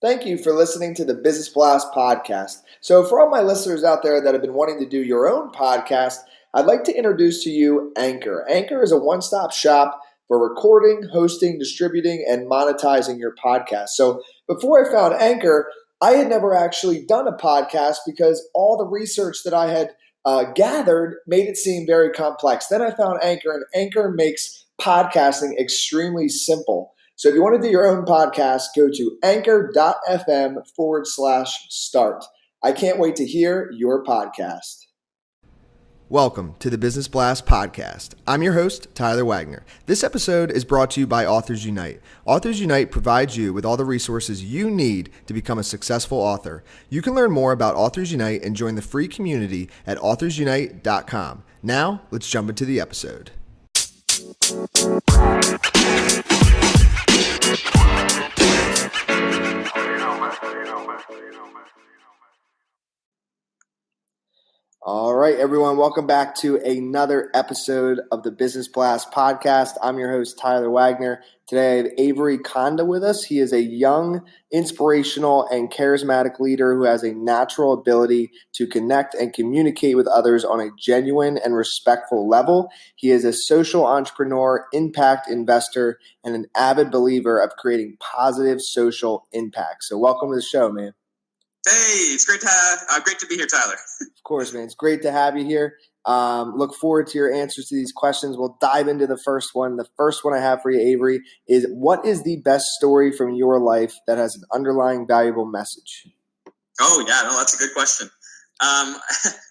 Thank you for listening to the Business Blast podcast. So for all my listeners out there that have been wanting to do your own podcast, I'd like to introduce to you Anchor. Anchor is a one-stop shop for recording, hosting, distributing, and monetizing your podcast. So before I found Anchor, I had never actually done a podcast because all the research that I had gathered made it seem very complex. Then I found Anchor, and Anchor makes podcasting extremely simple. So if you want to do your own podcast, go to anchor.fm/start. I can't wait to hear your podcast. Welcome to the Business Blast podcast. I'm your host, Tyler Wagner. This episode is brought to you by Authors Unite. Authors Unite provides you with all the resources you need to become a successful author. You can learn more about Authors Unite and join the free community at authorsunite.com. Now, let's jump into the episode. All right, everyone, welcome back to another episode of the Business Blast podcast. I'm your host, Tyler Wagner. Today I have Avery Konda with us. He is a young, inspirational, and charismatic leader who has a natural ability to connect and communicate with others on a genuine and respectful level. He is a social entrepreneur, impact investor, and an avid believer of creating positive social impact. So welcome to the show, man. Hey, it's great to be here, Tyler. Of course, man. It's great to have you here. Look forward to your answers to these questions. We'll dive into the first one. The first one I have for you, Avery, is what is the best story from your life that has an underlying valuable message? Oh, yeah, no, that's a good question.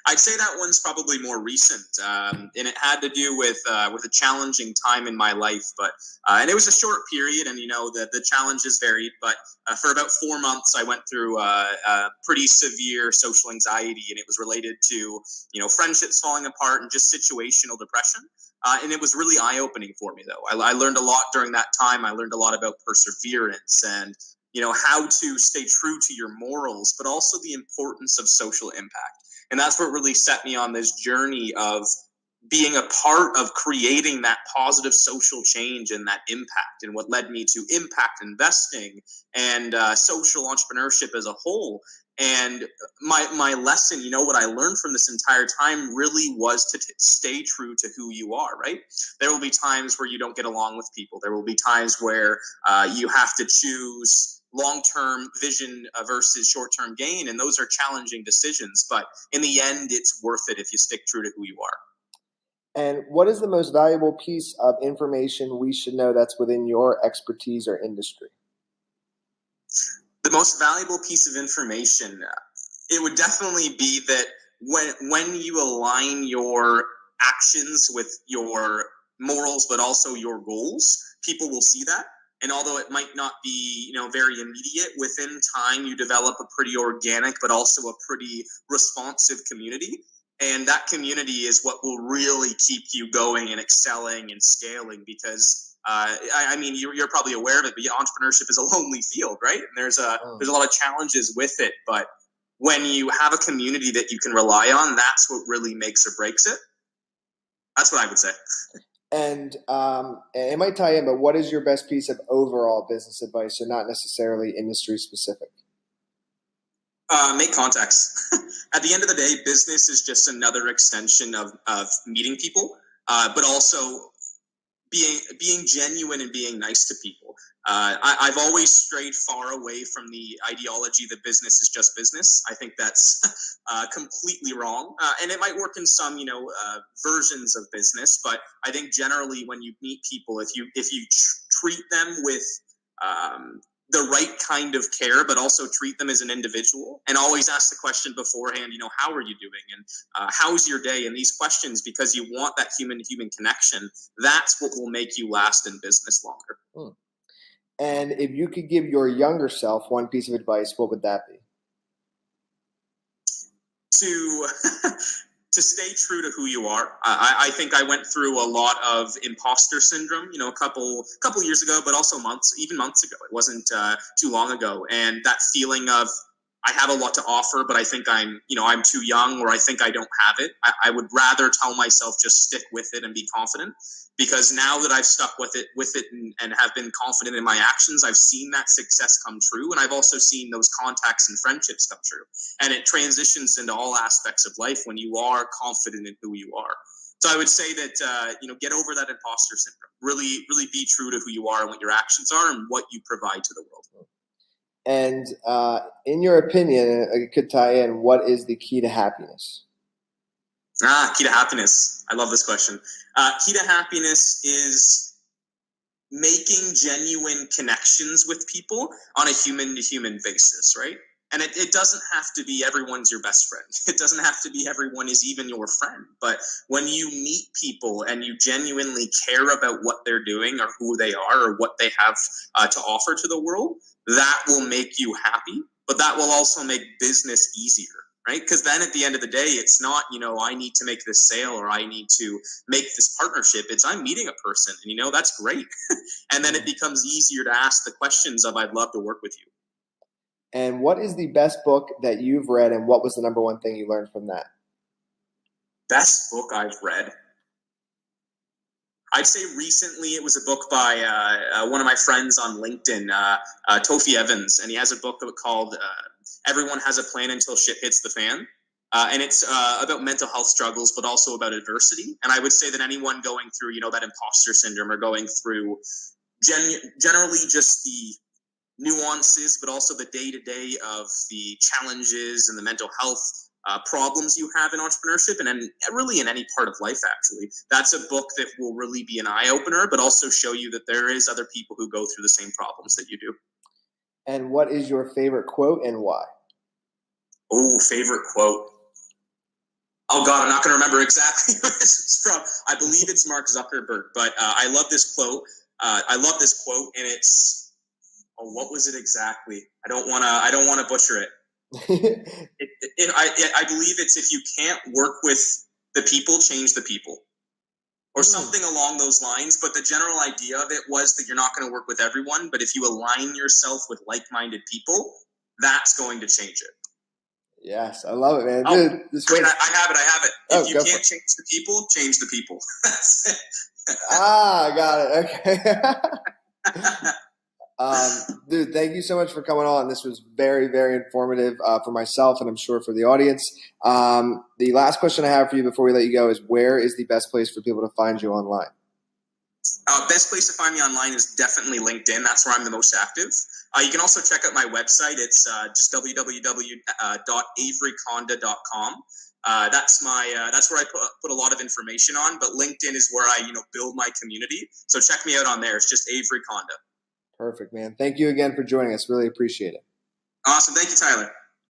I'd say that one's probably more recent, and it had to do with a challenging time in my life. But and it was a short period, and the challenges varied. But for about 4 months, I went through pretty severe social anxiety, and it was related to friendships falling apart and just situational depression. And it was really eye-opening for me, though. I learned a lot during that time. I learned a lot about perseverance and how to stay true to your morals, but also the importance of social impact. And that's what really set me on this journey of being a part of creating that positive social change and that impact, and what led me to impact investing and social entrepreneurship as a whole. And my lesson, what I learned from this entire time really was to stay true to who you are, right? There will be times where you don't get along with people. There will be times where you have to choose long-term vision versus short-term gain. And those are challenging decisions. But in the end, it's worth it if you stick true to who you are. And what is the most valuable piece of information we should know that's within your expertise or industry? The most valuable piece of information, it would definitely be that when you align your actions with your morals, but also your goals, people will see that. And although it might not be, very immediate, within time you develop a pretty organic, but also a pretty responsive community. And that community is what will really keep you going and excelling and scaling, because you're probably aware of it, but entrepreneurship is a lonely field, right? And there's a lot of challenges with it. But when you have a community that you can rely on, that's what really makes or breaks it. That's what I would say. And it might tie in, but what is your best piece of overall business advice, so not necessarily industry specific? Make contacts. At the end of the day, business is just another extension of meeting people, but also being genuine and being nice to people. I've always strayed far away from the ideology that business is just business. I think that's completely wrong. And it might work in some, versions of business, but I think generally when you meet people, if you treat them with the right kind of care, but also treat them as an individual, and always ask the question beforehand, how are you doing? And how's your day? And these questions, because you want that human-to-human connection, that's what will make you last in business longer. And if you could give your younger self one piece of advice, what would that be? To stay true to who you are. I think I went through a lot of imposter syndrome, a couple years ago, but also months ago. It wasn't too long ago. And that feeling of, I have a lot to offer, but I think I'm too young, or I think I don't have it. I would rather tell myself just stick with it and be confident, because now that I've stuck with it and have been confident in my actions, I've seen that success come true. And I've also seen those contacts and friendships come true. And it transitions into all aspects of life when you are confident in who you are. So I would say that, get over that imposter syndrome. Really, really be true to who you are and what your actions are and what you provide to the world. And in your opinion, it could tie in, what is the key to happiness? Key to happiness. I love this question. Key to happiness is making genuine connections with people on a human-to-human basis, right? And it doesn't have to be everyone's your best friend. It doesn't have to be everyone is even your friend. But when you meet people and you genuinely care about what they're doing or who they are or what they have to offer to the world, that will make you happy. But that will also make business easier, right? Because then at the end of the day, it's not, I need to make this sale or I need to make this partnership. It's I'm meeting a person and, that's great. And then it becomes easier to ask the questions of I'd love to work with you. And what is the best book that you've read, and what was the number one thing you learned from that? Best book I've read? I'd say recently it was a book by one of my friends on LinkedIn, Tofi Evans, and he has a book called Everyone Has a Plan Until Shit Hits the Fan. And it's about mental health struggles, but also about adversity. And I would say that anyone going through, that imposter syndrome or going through generally just the nuances, but also the day-to-day of the challenges and the mental health problems you have in entrepreneurship and really in any part of life, actually. That's a book that will really be an eye-opener, but also show you that there is other people who go through the same problems that you do. And what is your favorite quote and why? Oh, favorite quote. Oh, God, I'm not going to remember exactly where this is from. I believe it's Mark Zuckerberg, but I love this quote. And it's... Oh, what was it exactly? I don't want to butcher it. I believe it's if you can't work with the people, change the people, or something along those lines. But the general idea of it was that you're not going to work with everyone, but if you align yourself with like-minded people, that's going to change it. Yes, I love it, man. Oh, Dude, I have it. If you can't change the people, change the people. I got it. Okay. Dude, thank you so much for coming on. This was very, very informative for myself, and I'm sure for the audience. The last question I have for you before we let you go is, where is the best place for people to find you online? Best place to find me online is definitely LinkedIn. That's where I'm the most active. You can also check out my website. It's just www.averykonda.com. That's where I put a lot of information on. But LinkedIn is where I build my community. So check me out on there. It's just Avery Konda. Perfect, man. Thank you again for joining us. Really appreciate it. Awesome. Thank you, Tyler.